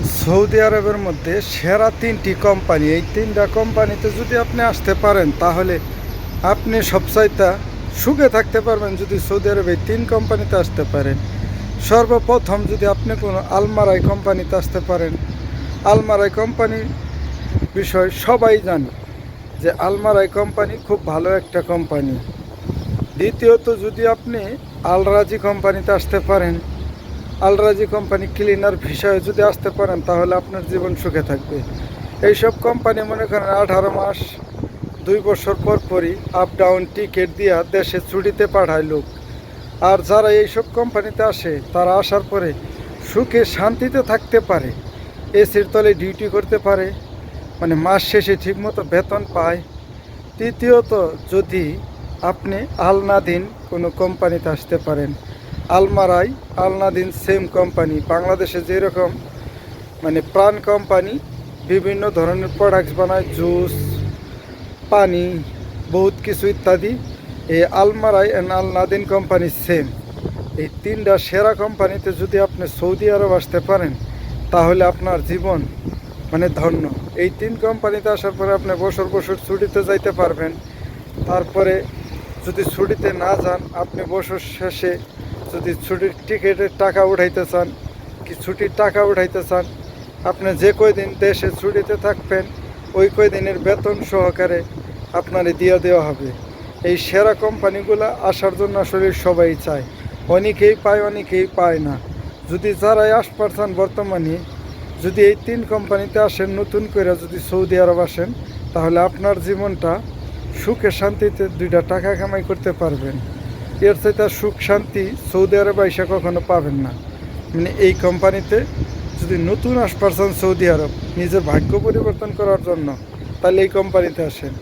Saudi আরবের মধ্যে সেরা 3টি কোম্পানি, এই 3টা কোম্পানিতে যদি আপনি আসতে পারেন তাহলে আপনি সবচাইতে সুখে থাকতে পারবেন যদি সৌদি আরবে এই 3 কোম্পানিতে আসতে পারেন। সর্বপ্রথম যদি আপনি কোনো আলমারাই কোম্পানিতে আসতে পারেন, আলমারাই কোম্পানির বিষয় সবাই জানে যে আলমারাই কোম্পানি খুব ভালো একটা কোম্পানি। দ্বিতীয়ত যদি আপনি আলরাজি কোম্পানিতে আসতে পারেন, আলরাজি কোম্পানি ক্লিনার বিষয়ে যদি আসতে পারেন তাহলে আপনার জীবন সুখে থাকবে। এইসব কোম্পানি মনে করেন 18 মাস 2 বছর পর পরই আপ ডাউন টিকিট দিয়া দেশে ছুটিতে পাঠায় লোক। আর যারা এইসব কোম্পানিতে আসে তারা আসার পরে সুখে শান্তিতে থাকতে পারে, এসির তলে ডিউটি করতে পারে, মানে মাস শেষে ঠিকমতো বেতন পায়। তৃতীয়ত যদি আপনি আলনাদিন কোনো কোম্পানিতে আসতে পারেন, আলমারাই আলনাদিন সেম কোম্পানি, বাংলাদেশে যেরকম মানে প্রাণ কোম্পানি বিভিন্ন ধরনের প্রোডাক্টস বানায়, জুস, পানি, বহুত কিছু ইত্যাদি। এই আলমারাই অ্যান্ড আলনাদিন কোম্পানি সেম। এই 3টা সেরা কোম্পানিতে যদি আপনি সৌদি আরব আসতে পারেন তাহলে আপনার জীবন মানে ধন্য। এই 3 কোম্পানিতে আসার পরে আপনি বছর বছর ছুটিতে যাইতে পারবেন। তারপরে যদি ছুটিতে না যান, আপনি বছর শেষে যদি ছুটির টিকিটের টাকা উঠাইতে চান, কি ছুটির টাকা উঠাইতে চান, আপনি যে কয়দিন দেশে ছুটিতে থাকবেন ওই কয়দিনের বেতন সহকারে আপনারে দিয়ে দেওয়া হবে। এই সেরা কোম্পানিগুলো আসার জন্য আসলে সবাই চায়, অনেকেই পায় অনেকেই পায় না। যদি যারাই আসপারছেন বর্তমানে যদি এই 3 কোম্পানিতে আসেন, নতুন করে যদি সৌদি আরব আসেন তাহলে আপনার জীবনটা সুখে শান্তিতে 2টা টাকা কামাই করতে পারবেন। এর চাইতে সুখ শান্তি সৌদি আরবে এসে কখনো পাবেন না। মানে এই কোম্পানিতে যদি নতুন আসপারছেন সৌদি আরব নিজের ভাগ্য পরিবর্তন করার জন্য তাহলে এই কোম্পানিতে আসেন।